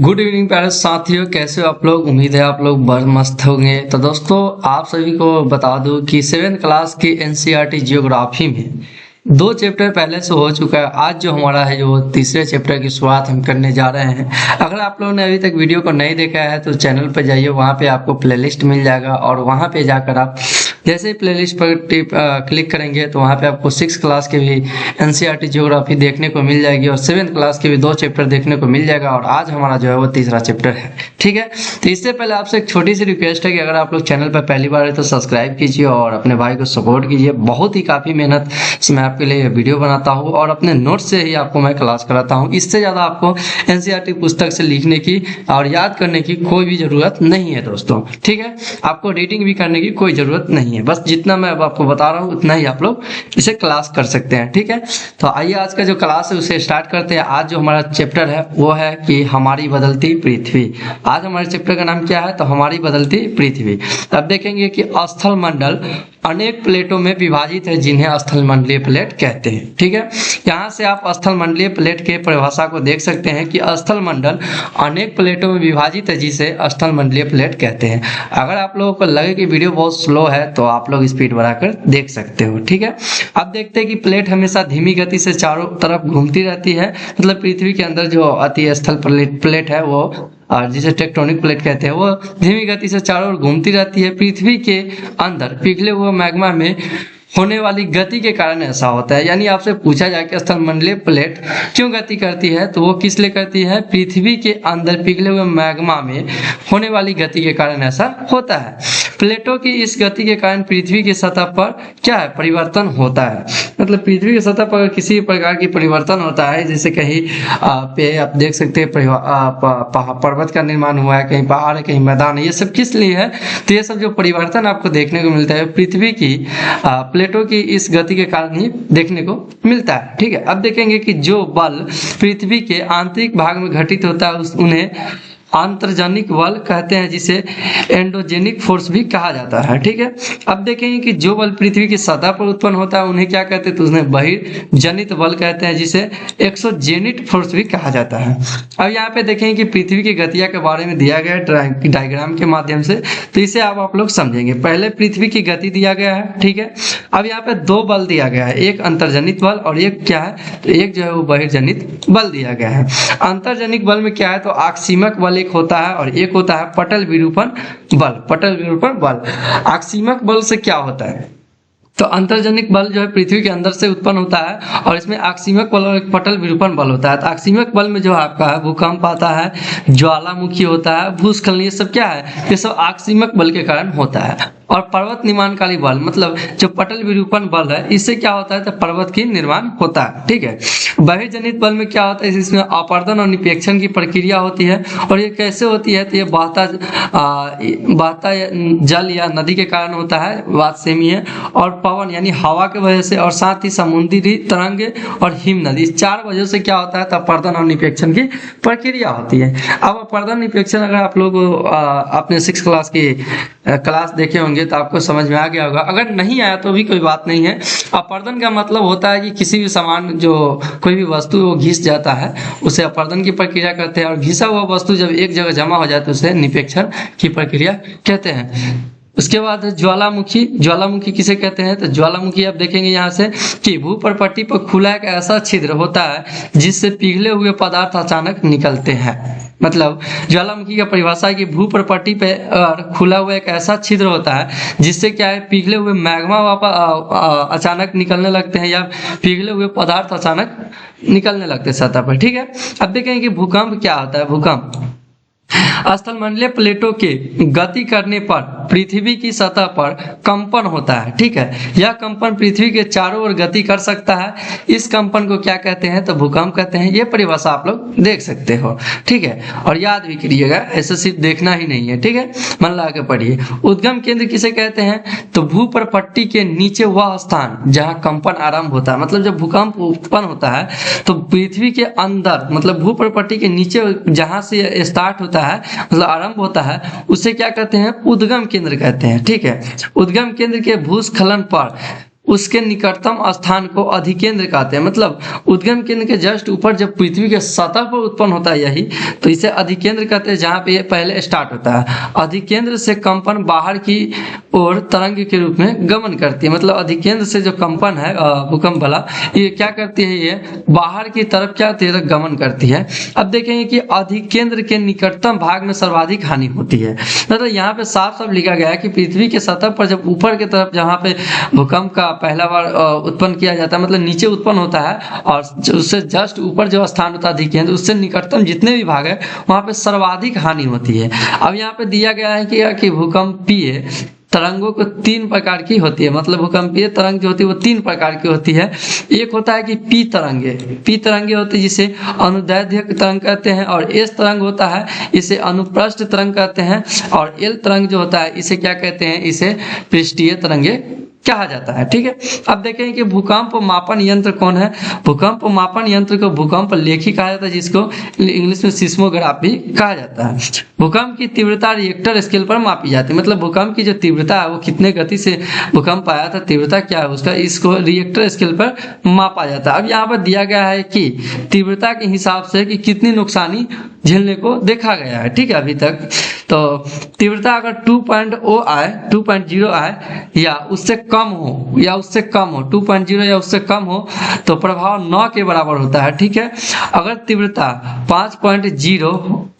Good evening प्यारे साथियों, कैसे हो आप लोग। उम्मीद है आप लोग बहुत मस्त होंगे। तो दोस्तों आप सभी को बता दूं कि 7th क्लास की एनसीईआरटी जियोग्राफी में 2 चैप्टर पहले से हो चुका है। आज जो हमारा है जो तीसरे चैप्टर की शुरुआत हम करने जा रहे हैं। अगर आप लोगों ने अभी तक वीडियो को नहीं देखा है तो चैनल पर जाइए, वहाँ पे आपको प्लेलिस्ट मिल जाएगा और वहाँ पे जाकर आप जैसे ही प्लेलिस्ट पर क्लिक करेंगे तो वहाँ पे आपको 6 क्लास के भी एनसीईआरटी ज्योग्राफी देखने को मिल जाएगी और 7th क्लास के भी 2 चैप्टर देखने को मिल जाएगा। और आज हमारा जो है वो तीसरा चैप्टर है। ठीक है, तो इससे पहले आपसे एक छोटी सी रिक्वेस्ट है कि अगर आप लोग चैनल पर पहली बार है तो सब्सक्राइब कीजिए और अपने भाई को सपोर्ट कीजिए। बहुत ही काफ़ी मेहनत से मैं आपके लिए वीडियो बनाता हूँ और अपने नोट्स से ही आपको मैं क्लास कराता हूँ। इससे ज़्यादा आपको एनसीईआरटी पुस्तक से लिखने की और याद करने की कोई भी ज़रूरत नहीं है दोस्तों। ठीक है, आपको रीडिंग भी करने की कोई ज़रूरत नहीं है, बस जितना मैं अब आपको बता रहा हूँ उतना ही आप लोग इसे क्लास कर सकते हैं। ठीक है, तो आइए आज का जो क्लास है उसे स्टार्ट करते हैं। आज जो हमारा चैप्टर है वो है कि हमारी बदलती पृथ्वी। आज हमारे चैप्टर का नाम क्या है, तो हमारी बदलती पृथ्वी। अब देखेंगे कि स्थल मंडल अनेक प्लेटों में विभाजित है जिन्हें स्थल मंडलीय प्लेट कहते हैं। ठीक है, यहाँ से आप स्थल मंडलीय प्लेट के परिभाषा को देख सकते हैं कि स्थल मंडल अनेक प्लेटों में विभाजित है जिसे स्थल मंडलीय प्लेट कहते हैं। अगर आप लोगों को लगे कि वीडियो बहुत स्लो है तो आप लोग स्पीड बढ़ाकर देख सकते हो। ठीक है, अब देखते हैं कि प्लेट हमेशा धीमी गति से चारों तरफ घूमती रहती है। मतलब पृथ्वी के अंदर जो अति स्थल प्लेट है वो और जिसे टेक्टोनिक प्लेट कहते हैं वो धीमी गति से चारों ओर घूमती रहती है। पृथ्वी के अंदर पिघले हुए मैग्मा में होने वाली गति के कारण ऐसा होता है। यानी आपसे पूछा जाए कि स्थलमंडलीय प्लेट क्यों गति करती है, तो वो किस लिए करती है, पृथ्वी के अंदर पिघले हुए मैग्मा में होने वाली गति के कारण ऐसा होता है। प्लेटों की इस गति के कारण पृथ्वी की सतह पर क्या है, परिवर्तन होता है। मतलब पृथ्वी की सतह पर किसी प्रकार की परिवर्तन होता है, जैसे कहीं पे आप देख सकते हैं पर्वत का निर्माण हुआ है, कहीं पहाड़ है, कहीं मैदान है। ये सब किस लिए है, तो ये सब जो परिवर्तन आपको देखने को मिलता है पृथ्वी की प्लेटों की इस गति के कारण ही देखने को मिलता है। ठीक है, अब देखेंगे कि जो बल पृथ्वी के आंतरिक भाग में घटित होता है उन्हें आंतर्जनिक बल कहते हैं, जिसे एंडोजेनिक फोर्स भी कहा जाता है। ठीक है, अब देखेंगे कि जो बल पृथ्वी की सतह पर उत्पन्न होता है उन्हें क्या कहते हैं, तो उन्हें बहिर्जनित बल कहते हैं, जिसे एक्सोजेनिक फोर्स भी कहा जाता है। अब यहाँ पे देखेंगे कि पृथ्वी की गतियां के बारे में दिया गया है डायग्राम के माध्यम से, तो इसे आप लोग समझेंगे। पहले पृथ्वी की गति दिया गया है। ठीक है, अब यहाँ पे 2 बल दिया गया है, एक अंतर्जनित बल और एक क्या है, तो एक जो है वो बहिर्जनित बल दिया गया है। अंतर्जनित बल में क्या है, तो आकस्मिक बल एक होता है और एक होता है पटल विरूपण बल। पटल विरूपण बल, आकस्मिक बल से क्या होता है, तो अंतर्जनिक बल जो है पृथ्वी के अंदर से उत्पन्न होता है और इसमें आकस्मिक बल और एक पटल विरूपण बल होता है। तो आकस्मिक बल में जो आपका है भूकंप आता है, ज्वालामुखी होता है, भूस्खलन, ये सब क्या है, ये सब आकस्मिक बल के कारण होता है। और पर्वत निर्माणकारी बल, मतलब जो पटल विरूपण बल है इससे क्या होता है, तो पर्वत की निर्माण होता है। ठीक है, बहिर्जनित बल में क्या होता है, इसमें अपर्दन और निपेक्षण की प्रक्रिया होती है। और ये कैसे होती है, तो ये बहता जल या नदी के कारण होता है, बात सेम ही है। और पवन यानी हवा के वजह से, और साथ ही समुद्री तरंग और हिम नदी, इस 4 वजह से क्या होता है, तो अपर्दन और निपेक्षण की प्रक्रिया होती है। अब अपर्दन निपेक्षण अगर आप लोग अपने 6 क्लास की क्लास देखे होंगे तो आपको समझ में आ गया होगा। अगर नहीं आया तो भी कोई बात नहीं है। अपर्दन का मतलब होता है कि किसी भी सामान, जो कोई भी वस्तु वो घिस जाता है उसे अपर्दन की प्रक्रिया कहते हैं, और घिसा हुआ वस्तु जब एक जगह जमा हो जाए तो उसे निपेक्षण की प्रक्रिया कहते हैं। उसके बाद ज्वालामुखी। ज्वालामुखी किसे कहते हैं, तो ज्वालामुखी आप देखेंगे यहाँ से कि भूपर्पट्टी पर खुला एक ऐसा छिद्र होता है जिससे पिघले हुए पदार्थ अचानक निकलते हैं। मतलब ज्वालामुखी का परिभाषा है कि भूपर्पट्टी पे खुला हुआ एक ऐसा छिद्र होता है जिससे क्या है, पिघले हुए मैग्मा अचानक निकलने लगते हैं या पिघले हुए पदार्थ अचानक निकलने लगते हैं सतह पर। ठीक है, अब देखेंगे कि भूकंप क्या होता है। भूकंप स्थलमंडलीय प्लेटों के गति करने पर पृथ्वी की सतह पर कंपन होता है। ठीक है, यह कंपन पृथ्वी के चारों ओर गति कर सकता है। इस कंपन को क्या कहते हैं, तो भूकंप कहते हैं। ये परिभाषा आप लोग देख सकते हो। ठीक है, और याद भी करिएगा, ऐसे सिर्फ देखना ही नहीं है। ठीक है, मन लगा के पढ़िए। उद्गम केंद्र किसे कहते हैं, तो भूपर्पट्टी के नीचे वह स्थान जहां कंपन आरंभ होता है। मतलब जब भूकंप उत्पन्न होता है तो पृथ्वी के अंदर, मतलब भूपर्पट्टी के नीचे जहां से स्टार्ट होता है, मतलब आरंभ होता है, उसे क्या कहते हैं, उद्गम केंद्र कहते हैं। ठीक है, उद्गम केंद्र के भूस्खलन पर उसके निकटतम स्थान को अधिकेंद्र कहते हैं। मतलब उद्गम केंद्र के जस्ट ऊपर जब पृथ्वी के सतह पर उत्पन्न होता है यही, तो इसे अधिकेंद्र कहते हैं, जहाँ पे ये पहले स्टार्ट होता है। अधिकेंद्र से कंपन बाहर की ओर तरंग के रूप में गमन करती है। मतलब अधिकेंद्र से जो कंपन है भूकंप वाला, ये क्या करती है, ये बाहर की तरफ क्या होती है, गमन करती है। अब देखेंगे कि अधिकेंद्र के निकटतम भाग में सर्वाधिक हानि होती है। मतलब यहाँ पे साफ साफ लिखा गया है कि पृथ्वी के सतह पर जब ऊपर की तरफ जहाँ पे भूकंप का पहला बार उत्पन्न किया जाता है, मतलब नीचे उत्पन्न होता है, और उससे जस्ट ऊपर जो स्थान होता है अधिकेंद्र, उससे निकटतम जितने भी भाग है वहाँ पे सर्वाधिक हानि होती है। अब यहाँ पे दिया गया है कि भूकंपीय तरंगों को 3 प्रकार की होती है। मतलब भूकंपीय तरंग जो होती है वो 3 प्रकार की होती है। एक होता है कि पी तरंगे होती है, जिसे अनुदैर्ध्य तरंग कहते हैं, और एस तरंग होता है, इसे अनुप्रस्थ तरंग कहते हैं, और एल तरंग जो होता है इसे क्या कहते हैं, इसे पृष्ठीय तरंगे कहा जाता है। ठीक है, अब देखें कि भूकंप मापन यंत्र कौन है। भूकंप मापन यंत्र को भूकंप लेखी कहा जाता है, जिसको इंग्लिश में सिस्मोग्राफ भी कहा जाता है। भूकंप की तीव्रता रिएक्टर स्केल पर मापी जाती है। मतलब भूकंप की जो तीव्रता है वो कितने गति से भूकंप आया था, तीव्रता क्या है उसका, इसको रिएक्टर स्केल पर मापा जाता है। अब यहाँ पर दिया गया है कि तीव्रता के हिसाब से कि कितनी नुकसानी झेलने को देखा गया है। ठीक है, अभी तक तो तीव्रता अगर 2.0 आए या उससे कम हो 2.0 या उससे कम हो तो प्रभाव 9 के बराबर होता है। ठीक है, अगर तीव्रता 5.0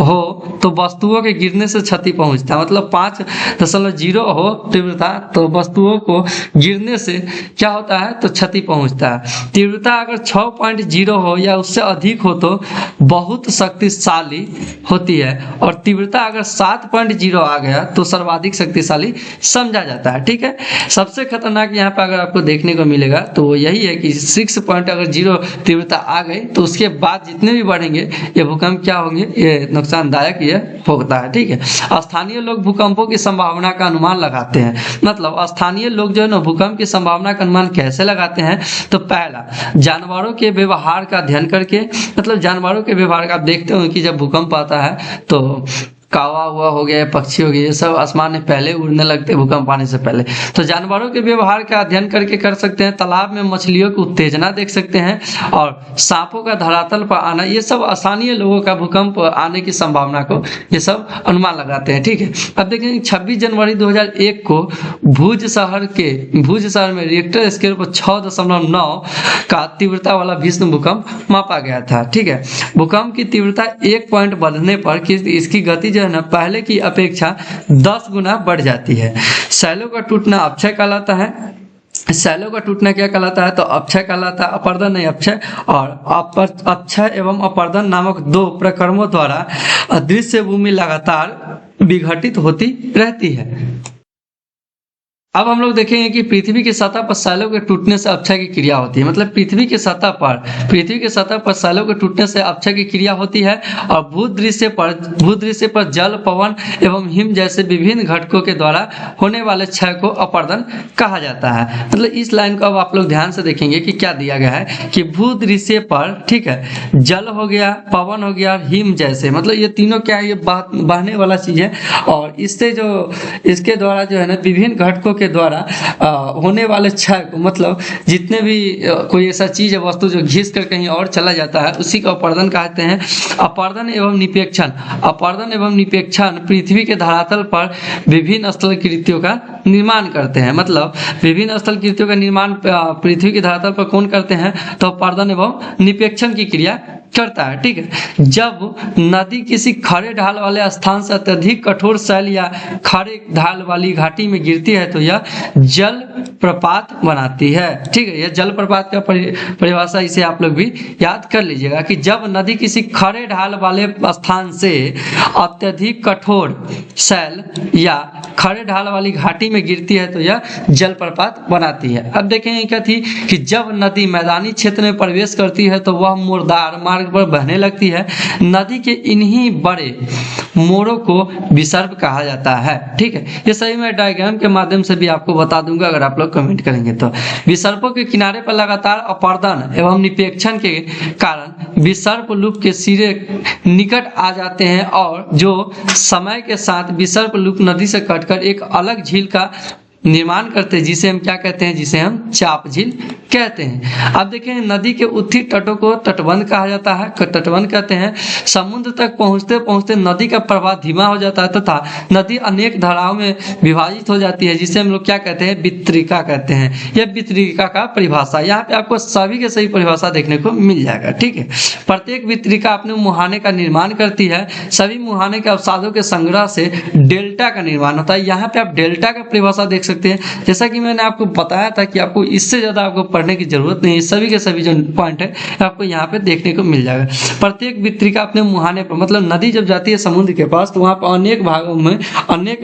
हो तो वस्तुओं के गिरने से क्षति पहुंचता है। मतलब 5.0 हो तीव्रता तो वस्तुओं को गिरने से क्या होता है, तो क्षति पहुंचता है। तीव्रता अगर 6.0 हो या उससे अधिक हो तो बहुत शक्तिशाली होती है, और तीव्रता अगर 7.0 आ गया तो सर्वाधिक शक्तिशाली समझा जाता है। ठीक है, सबसे खतरनाक यहाँ पे अगर आपको देखने को मिलेगा तो वो यही है कि 6.0 तीव्रता आ गई तो उसके बाद जितने भी बढ़ेंगे ये भूकंप क्या होंगे, ये नुकसानदायक ये होता है। ठीक है, स्थानीय लोग भूकंपों की संभावना का अनुमान लगाते हैं। मतलब स्थानीय लोग जो है ना भूकंप की संभावना का अनुमान कैसे लगाते हैं, तो पहला जानवरों के व्यवहार का अध्ययन करके। मतलब जानवरों के व्यवहार का आप देखते हो कि जब भूकंप आता है तो कावा हुआ हो गया, पक्षी हो गए, ये सब आसमान में पहले उड़ने लगते हैं भूकंप आने से पहले। तो जानवरों के व्यवहार का अध्ययन करके कर सकते हैं। तालाब में मछलियों की उत्तेजना देख सकते हैं, और सांपों का धरातल पर आना, ये सब स्थानीय लोगों का भूकंप आने की संभावना को ये सब अनुमान लगाते हैं। ठीक है, अब देखें 26 जनवरी 2001 को भुज शहर में रिएक्टर स्केल पर 6.9 का तीव्रता वाला भीषण भूकंप मापा गया था। ठीक है, भूकंप की तीव्रता 1 पॉइंट बढ़ने पर इसकी गति जो है ना पहले की अपेक्षा 10 गुना बढ़ जाती है। शैलों का टूटना अपक्षय कहलाता है। शैलों का टूटना क्या कहलाता है, तो अपक्षय कहलाता है, अपर्दन नहीं अक्षय। और अपक्षय एवं अपर्दन नामक 2 प्रक्रमों द्वारा अदृश्य भूमि लगातार विघटित होती रहती है। अब हम लोग देखेंगे कि पृथ्वी की सतह पर शैलों के टूटने से अपक्षय की क्रिया होती है। मतलब पृथ्वी के सतह पर शैलों के टूटने से अपक्षय की क्रिया होती है, और भूदृश्य पर जल, पवन एवं हिम जैसे विभिन्न घटकों के द्वारा होने वाले क्षय को अपर्दन कहा जाता है। मतलब इस लाइन को अब आप लोग ध्यान से देखेंगे कि क्या दिया गया है कि भूदृश्य पर, ठीक है, जल हो गया, पवन हो गया, हिम जैसे, मतलब ये तीनों क्या है, ये बहने वाला चीज है, और इससे जो इसके द्वारा जो है ना विभिन्न घटकों के द्वारा होने वाले क्षय को, मतलब जितने भी कोई ऐसा चीज है, वस्तु जो घिस कर कहीं और चला जाता है, उसी को अपर्दन कहते हैं। अपर्दन एवं निपेक्षण पृथ्वी के धरातल पर विभिन्न स्थल कृतियों का निर्माण करते हैं। मतलब विभिन्न स्थल कृतियों का निर्माण पृथ्वी के धरातल पर कौन करते हैं, तो अपर्दन एवं निपेक्षण की क्रिया करता है। ठीक है, जब नदी किसी खड़े ढाल वाले स्थान से अत्यधिक कठोर शैल या खड़े ढाल वाली घाटी में गिरती है तो यह जल प्रपात बनाती है। ठीक है, यह जल प्रपात का परिभाषा इसे आप लोग भी याद कर लीजिएगा कि जब नदी किसी खड़े ढाल वाले स्थान से अत्यधिक कठोर शैल या खड़े ढाल वाली घाटी में गिरती है तो यह जल प्रपात बनाती है। अब देखेंगे क्या थी कि जब नदी मैदानी क्षेत्र में प्रवेश करती है तो वह मुर्दार मार्ग पर बहने लगती है। नदी के इन्हीं बड़े मोड़ों को विसर्प कहा जाता है। ठीक है, ये सही मैं डायग्राम के माध्यम से भी आपको बता दूंगा अगर आप लोग कमेंट करेंगे तो। विसर्पों के किनारे पर लगातार अपर्दन एवं निपेक्षण के कारण विसर्प लूप के सिरे निकट आ जाते हैं, और जो समय के साथ विसर्प लूप नदी से कटकर एक अलग झील का निर्माण करते हैं, जिसे हम क्या कहते हैं, जिसे हम चाप झील कहते हैं। अब देखें, नदी के उत्तरी तटों को तटबंध कहा जाता है, तटबंध कहते हैं। समुद्र तक पहुंचते पहुंचते नदी का प्रवाह धीमा हो जाता है तथा नदी अनेक धाराओं में विभाजित हो जाती है, जिसे हम लोग क्या कहते हैं, वितरिका कहते हैं। यह वितरिका का परिभाषा, यहाँ पे आपको सभी के सही परिभाषा देखने को मिल जाएगा। ठीक है, प्रत्येक वितरिका अपने मुहाने का निर्माण करती है। सभी मुहाने के अवसादों के संग्रह से डेल्टा का निर्माण होता है। यहाँ पे आप डेल्टा का परिभाषा देख सकते हैं। जैसा कि मैंने आपको बताया था कि आपको इससे ज्यादा आपको पढ़ने की जरूरत नहीं है, सभी के सभी जो पॉइंट है आपको यहाँ पे देखने को मिल जाएगा। प्रत्येक वितरिका अपने मुहाने पर, मतलब नदी जब जाती है समुद्र के पास तो वहाँ पर अनेक भागों में अनेक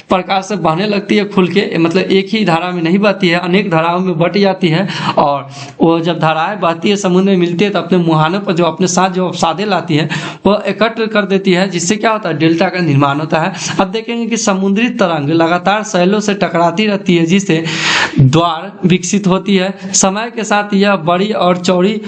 प्रकार से बहने लगती है खुल के, मतलब एक ही धारा में नहीं बहती है, अनेक धाराओं में बट जाती है। और वो जब धाराएं बहती है समुद्र में मिलती है तो अपने मुहानों पर जो अपने साथ जो अवसादे लाती है वो एकत्र कर देती है, जिससे क्या होता है, डेल्टा का निर्माण होता है। अब देखेंगे कि समुद्री तरंग लगातार सैलों से टकराती रहती है, जिससे द्वार विकसित होती है। समय के साथ यह बड़ी और चौड़ी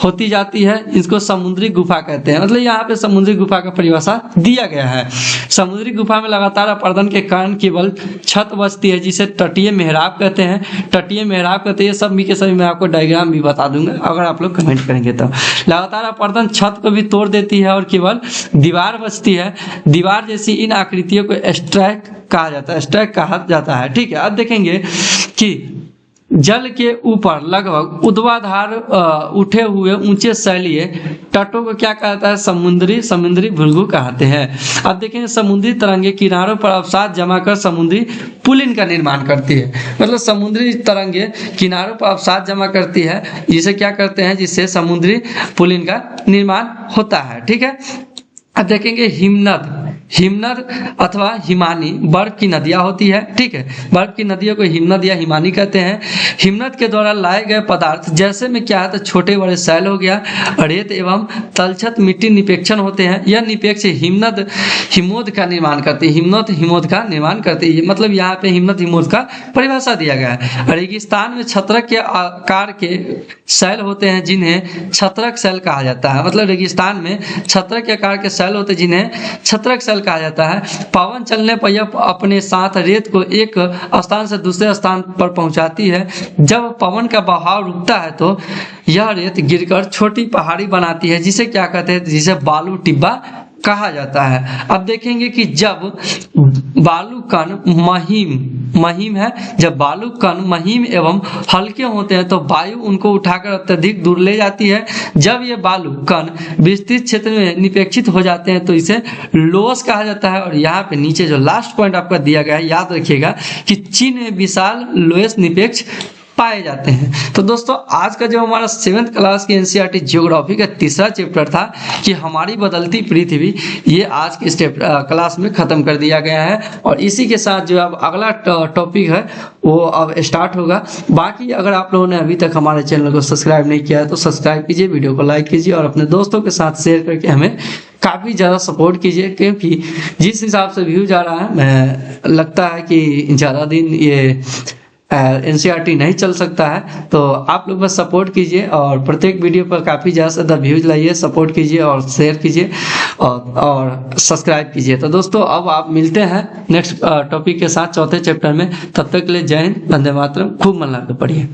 होती जाती है। इसको समुद्री गुफा कहते हैं। मतलब यहाँ पे समुद्री गुफा का परिभाषा दिया गया है। समुद्री गुफा में लगातार अपरदन के कारण केवल छत बचती है, जिसे तटीय मेहराब कहते हैं। तटीय मेहराब कहते हैं, सब के सभी मैं आपको डायग्राम भी बता दूंगा अगर आप लोग कमेंट करेंगे तो। लगातार अपरदन छत को भी तोड़ देती है और केवल दीवार बचती है। दीवार जैसी इन आकृतियों को स्ट्रैक कहा जाता है, स्ट्रैक कहा जाता है। ठीक है, अब देखेंगे कि जल के ऊपर लगभग ऊर्ध्वाधर उठे हुए ऊंचे शैलीय तटों को क्या कहता है, समुद्री भृगु कहते हैं। अब देखेंगे, समुद्री तरंगे किनारों पर अवसाद जमा कर समुद्री पुलिन का निर्माण करती है। मतलब समुद्री तरंगे किनारों पर अवसाद जमा करती है, जिसे क्या करते हैं, जिससे समुद्री पुलिन का निर्माण होता है। ठीक है, अब देखेंगे हिमनद अथवा हिमानी बर्फ की नदियां होती है। ठीक है, बर्फ की नदियों को हिमनद या हिमानी कहते हैं। हिमनद के द्वारा लाए गए पदार्थ जैसे में क्या है, तो छोटे बड़े सैल हो गया, रेत एवं तलछट मिट्टी निपेक्षण होते हैं। यह निपेक्ष हिमनद हिमोद का निर्माण करते हैं। हिमोद का निर्माण करते हैं। मतलब यहाँ पे हिमनद हिमोद का परिभाषा दिया गया है। रेगिस्तान में छत्रक के आकार के सैल होते हैं, जिन्हें छत्रक सैल कहा जाता है। मतलब रेगिस्तान में छत्रक के आकार के सैल होते हैं, जिन्हें छत्रक सैल कहा जाता है। पवन चलने पर यह अपने साथ रेत को एक स्थान से दूसरे स्थान पर पहुंचाती है। जब पवन का बहाव रुकता है तो यह रेत गिरकर छोटी पहाड़ी बनाती है, जिसे क्या कहते हैं, जिसे बालू टिब्बा कहा जाता है। अब देखेंगे कि जब बालू कण महीम है, जब बालू कण महीम एवं हल्के होते हैं तो वायु उनको उठाकर अत्यधिक दूर ले जाती है। जब ये बालू कण विस्तृत क्षेत्र में निपेक्षित हो जाते हैं तो इसे लोस कहा जाता है। और यहाँ पे नीचे जो लास्ट पॉइंट आपका दिया गया है, याद रखिएगा कि चीन में विशाल लोएस निपेक्ष पाए जाते हैं। तो दोस्तों, आज का जो हमारा 7th क्लास की एनसीईआरटी ज्योग्राफी का तीसरा चैप्टर था कि हमारी बदलती पृथ्वी, ये आज के इस क्लास में खत्म कर दिया गया है। और इसी के साथ जो अब अगला टॉपिक है वो अब स्टार्ट होगा। बाकी अगर आप लोगों ने अभी तक हमारे चैनल को सब्सक्राइब नहीं किया है तो सब्सक्राइब कीजिए, वीडियो को लाइक कीजिए और अपने दोस्तों के साथ शेयर करके हमें काफ़ी ज़्यादा सपोर्ट कीजिए, क्योंकि जिस हिसाब से व्यू जा रहा है, मैं लगता है कि ज़्यादा दिन ये एनसीईआरटी नहीं चल सकता है। तो आप लोग बस सपोर्ट कीजिए और प्रत्येक वीडियो पर काफ़ी ज़्यादा व्यूज लाइए, सपोर्ट कीजिए और शेयर कीजिए और सब्सक्राइब कीजिए। तो दोस्तों, अब आप मिलते हैं नेक्स्ट टॉपिक के साथ चौथे चैप्टर में। तब तक के लिए जय हिंद, वंदे मातरम। खूब मन लगा के पढ़िए।